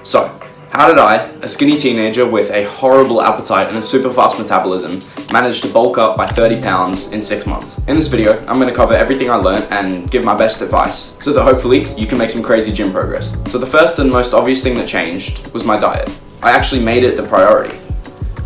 So, how did I, a skinny teenager with a horrible appetite and a super fast metabolism, manage to bulk up by 30 pounds in 6 months? In this video, I'm going to cover everything I learned and give my best advice, so that hopefully you can make some crazy gym progress. So the first and most obvious thing that changed was my diet. I actually made it the priority.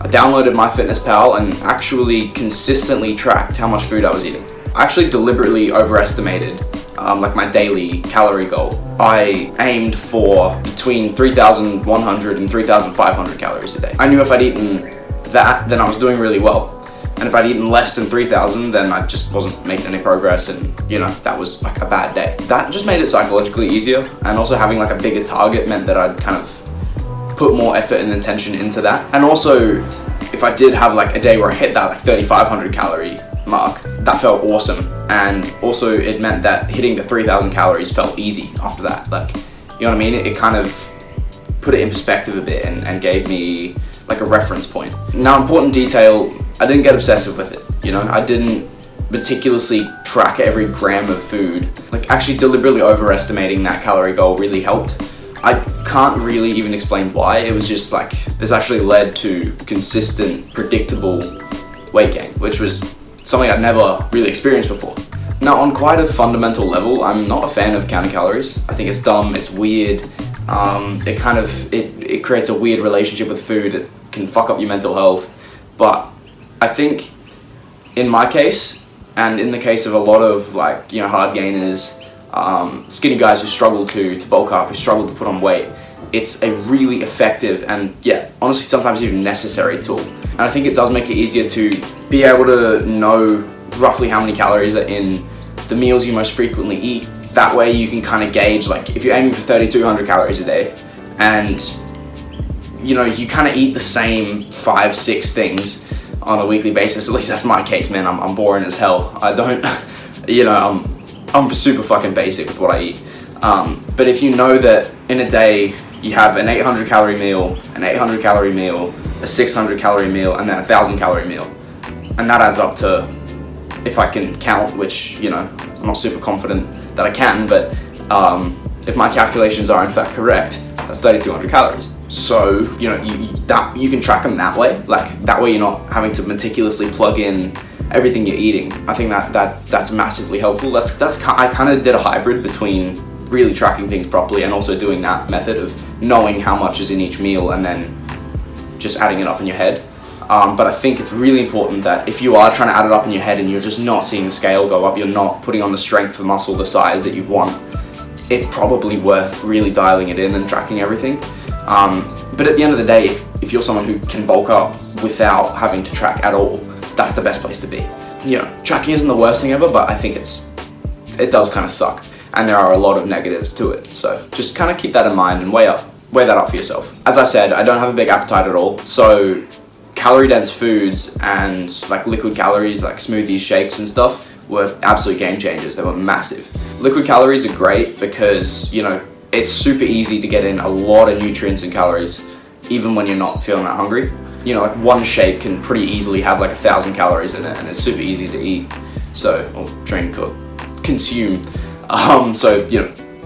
I downloaded MyFitnessPal and actually consistently tracked how much food I was eating. I actually deliberately overestimated my daily calorie goal. I aimed for between 3,100 and 3,500 calories a day. I knew if I'd eaten that, then I was doing really well. And if I'd eaten less than 3,000, then I just wasn't making any progress, and that was like a bad day. That just made it psychologically easier, and also having like a bigger target meant that I'd kind of put more effort and intention into that. And also, if I did have like a day where I hit that like 3,500 calorie mark, that felt awesome. And also it meant that hitting the 3,000 calories felt easy after that. Like, you know what I mean? It kind of put it in perspective a bit and gave me like a reference point. Now, important detail, I didn't get obsessive with it. I didn't meticulously track every gram of food. Like, actually deliberately overestimating that calorie goal really helped. I can't really even explain why. It was just like, this actually led to consistent, predictable weight gain, which was something I'd never really experienced before. Now, on quite a fundamental level, I'm not a fan of counting calories. I think it's dumb, it's weird. It creates a weird relationship with food. It can fuck up your mental health. But I think in my case, and in the case of a lot of hard gainers, skinny guys who struggle to bulk up, who struggle to put on weight, it's a really effective and honestly sometimes even necessary tool. And I think it does make it easier to be able to know roughly how many calories are in the meals you most frequently eat. That way you can kind of gauge, like, if you're aiming for 3,200 calories a day and you kind of eat the same 5-6 things on a weekly basis. At least that's my case, man. I'm boring as hell. I don't I'm super fucking basic with what I eat. But if you know that in a day you have an 800 calorie meal, an 800 calorie meal, a 600 calorie meal, and then a 1,000 calorie meal, and that adds up to, if I can count, which I'm not super confident that I can, but if my calculations are in fact correct, that's 3,200 calories. So you can track them that way. Like, that way you're not having to meticulously plug in everything you're eating. I think that's massively helpful. I kind of did a hybrid between really tracking things properly and also doing that method of knowing how much is in each meal and then just adding it up in your head. But I think it's really important that if you are trying to add it up in your head and you're just not seeing the scale go up, you're not putting on the strength of muscle the size that you want, it's probably worth really dialing it in and tracking everything. But at the end of the day, if you're someone who can bulk up without having to track at all, that's the best place to be. Tracking isn't the worst thing ever, but I think it does kind of suck, and there are a lot of negatives to it. So just kind of keep that in mind and weigh that up for yourself. As I said, I don't have a big appetite at all, so calorie dense foods and like liquid calories, like smoothies, shakes and stuff, were absolute game changers. They were massive. Liquid calories are great because it's super easy to get in a lot of nutrients and calories even when you're not feeling that hungry. Like one shake can pretty easily have like 1,000 calories in it, and it's super easy to eat, consume.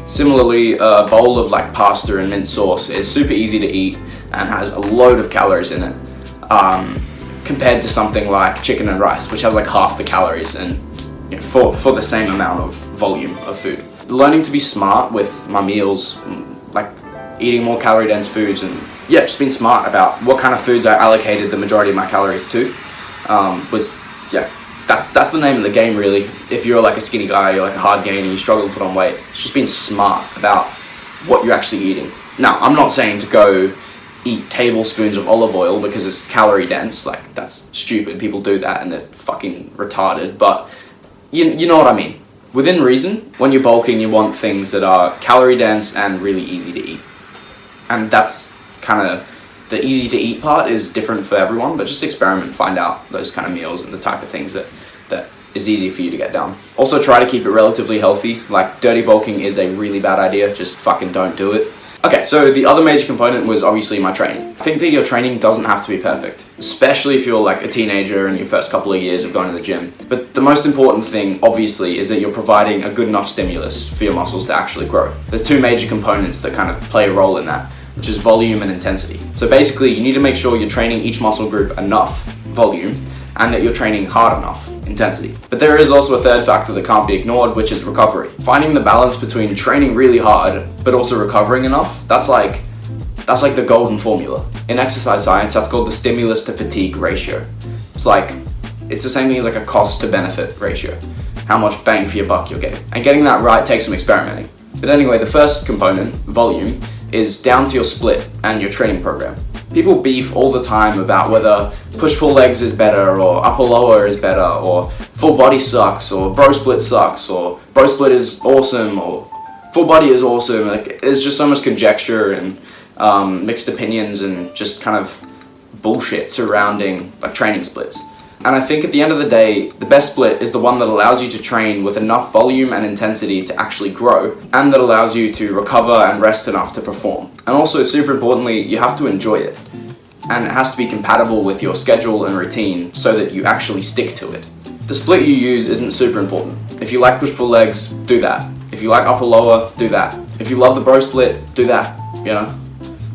Similarly, a bowl of like pasta and mint sauce is super easy to eat and has a load of calories in it, compared to something like chicken and rice, which has like half the calories and for the same amount of volume of food. Learning to be smart with my meals, like eating more calorie dense foods, and just being smart about what kind of foods I allocated the majority of my calories to, that's the name of the game, really. If you're like a skinny guy, you're like a hard gainer, you struggle to put on weight, it's just being smart about what you're actually eating. Now, I'm not saying to go eat tablespoons of olive oil because it's calorie dense. Like, that's stupid. People do that and they're fucking retarded, but you know what I mean. Within reason, when you're bulking, you want things that are calorie dense and really easy to eat. And that's kind of the easy to eat part is different for everyone, but just experiment, find out those kind of meals and the type of things that is easy for you to get down. Also, try to keep it relatively healthy. Like, dirty bulking is a really bad idea. Just fucking don't do it. Okay, so the other major component was obviously my training. I think that your training doesn't have to be perfect, especially if you're like a teenager in your first couple of years of going to the gym. But the most important thing, obviously, is that you're providing a good enough stimulus for your muscles to actually grow. There's two major components that kind of play a role in that. which is volume and intensity. So basically, you need to make sure you're training each muscle group enough volume and that you're training hard enough intensity. But there is also a third factor that can't be ignored, which is recovery. Finding the balance between training really hard but also recovering enough, that's like the golden formula. In exercise science, that's called the stimulus to fatigue ratio. It's the same thing as like a cost to benefit ratio. How much bang for your buck you're getting. And getting that right takes some experimenting. But anyway, the first component, volume, is down to your split and your training program. People beef all the time about whether push-pull legs is better or upper-lower is better or full body sucks or bro split sucks or bro split is awesome or full body is awesome. Like, there's just so much conjecture and mixed opinions and just kind of bullshit surrounding like training splits. And I think at the end of the day, the best split is the one that allows you to train with enough volume and intensity to actually grow, and that allows you to recover and rest enough to perform. And also, super importantly, you have to enjoy it. And it has to be compatible with your schedule and routine so that you actually stick to it. The split you use isn't super important. If you like push-pull legs, do that. If you like upper-lower, do that. If you love the bro split, do that, you know?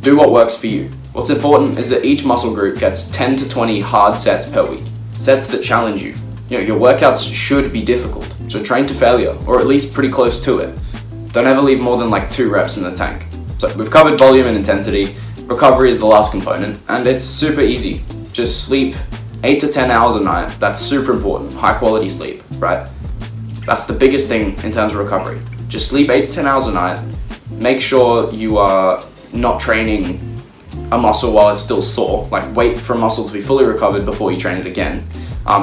Do what works for you. What's important is that each muscle group gets 10 to 20 hard sets per week. Sets that challenge you. You know, your workouts should be difficult, so train to failure, or at least pretty close to it. Don't ever leave more than like 2 reps in the tank. So we've covered volume and intensity. Recovery is the last component, and it's super easy. Just sleep 8 to 10 hours a night. That's super important. High quality sleep, right? That's the biggest thing in terms of recovery. Just sleep 8 to 10 hours a night. Make sure you are not training a muscle while it's still sore. Like, wait for a muscle to be fully recovered before you train it again.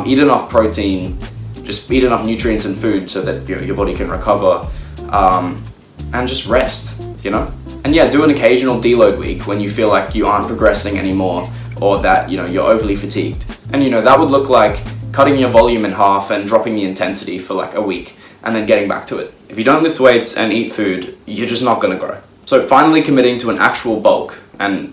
Eat enough protein, just eat enough nutrients and food so that your body can recover, and just rest, you know? And yeah, do an occasional deload week when you feel like you aren't progressing anymore or that, you're overly fatigued. And that would look like cutting your volume in half and dropping the intensity for like a week and then getting back to it. If you don't lift weights and eat food, you're just not gonna grow. So finally committing to an actual bulk and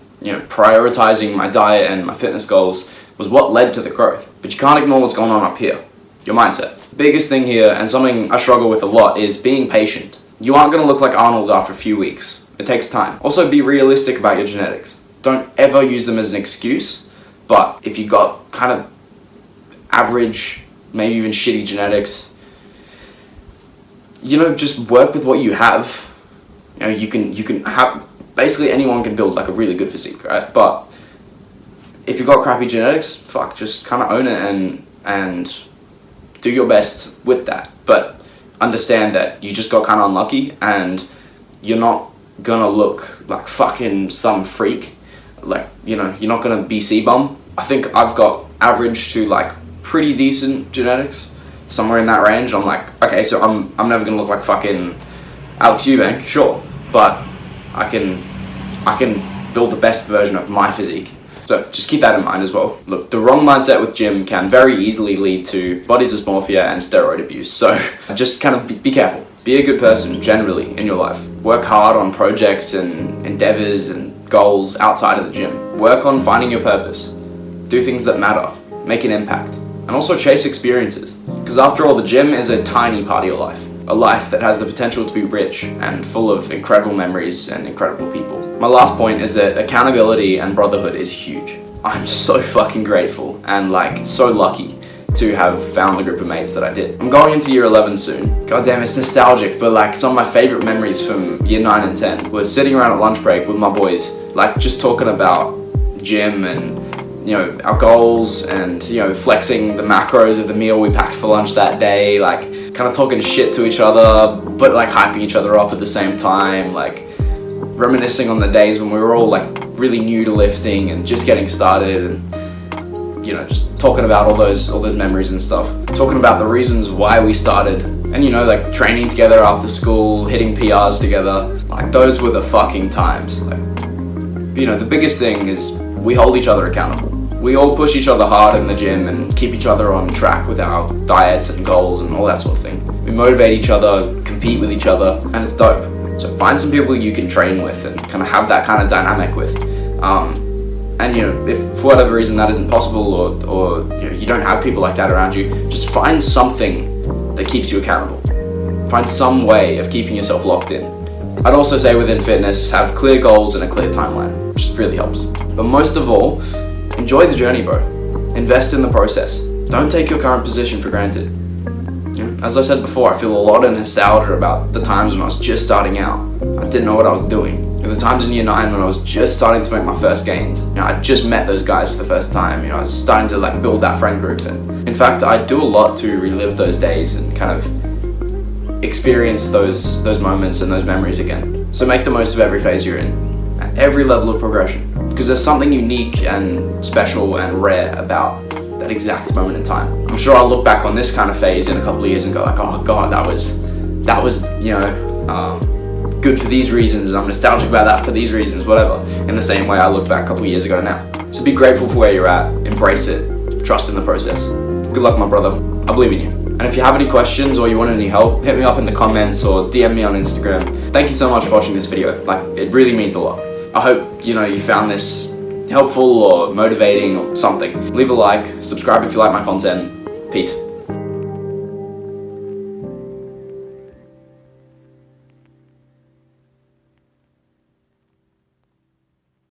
prioritizing my diet and my fitness goals was what led to the growth. But you can't ignore what's going on up here, your mindset. Biggest thing here, and something I struggle with a lot, is being patient. You aren't gonna look like Arnold after a few weeks. It takes time. Also, be realistic about your genetics. Don't ever use them as an excuse, but if you got kind of average, maybe even shitty genetics, just work with what you have. You can have, basically anyone can build like a really good physique, right? But if you've got crappy genetics, just kind of own it and do your best with that. But understand that you just got kind of unlucky and you're not gonna look like fucking some freak. Like, you're not gonna be C-bum. I think I've got average to like pretty decent genetics, somewhere in that range. I'm like, okay, so I'm never gonna look like fucking Alex Eubank, sure, but I can build the best version of my physique. So just keep that in mind as well. Look, the wrong mindset with gym can very easily lead to body dysmorphia and steroid abuse. So just kind of be careful. Be a good person generally in your life. Work hard on projects and endeavors and goals outside of the gym. Work on finding your purpose. Do things that matter. Make an impact. And also chase experiences. Because after all, the gym is a tiny part of your life. A life that has the potential to be rich and full of incredible memories and incredible people. My last point is that accountability and brotherhood is huge. I'm so fucking grateful and like so lucky to have found the group of mates that I did. I'm going into year 11 soon. God damn, it's nostalgic, but like some of my favorite memories from year 9 and 10 was sitting around at lunch break with my boys, like just talking about gym and our goals and flexing the macros of the meal we packed for lunch that day, like kind of talking shit to each other but like hyping each other up at the same time, like reminiscing on the days when we were all like really new to lifting and just getting started, and just talking about all those memories and stuff, talking about the reasons why we started, and like training together after school, hitting PRs together. Like, those were the fucking times. Like, the biggest thing is we hold each other accountable. We all push each other hard in the gym and keep each other on track with our diets and goals and all that sort of thing. We motivate each other, compete with each other, and it's dope. So find some people you can train with and kind of have that kind of dynamic with. And if for whatever reason that isn't possible, or you don't have people like that around you, just find something that keeps you accountable. Find some way of keeping yourself locked in. I'd also say within fitness, have clear goals and a clear timeline, which really helps. But most of all, enjoy the journey, bro. Invest in the process. Don't take your current position for granted. As I said before, I feel a lot of nostalgia about the times when I was just starting out. I didn't know what I was doing. The times in year 9 when I was just starting to make my first gains. I just met those guys for the first time. I was starting to like build that friend group. And in fact, I do a lot to relive those days and kind of experience those moments and those memories again. So make the most of every phase you're in, at every level of progression. Because there's something unique and special and rare about that exact moment in time. I'm sure I'll look back on this kind of phase in a couple of years and go like, oh God, that was good for these reasons. I'm nostalgic about that for these reasons, whatever. In the same way I look back a couple of years ago now. So be grateful for where you're at, embrace it, trust in the process. Good luck, my brother. I believe in you. And if you have any questions or you want any help, hit me up in the comments or DM me on Instagram. Thank you so much for watching this video. Like, it really means a lot. I hope, you found this helpful or motivating or something. Leave a like, subscribe if you like my content. Peace.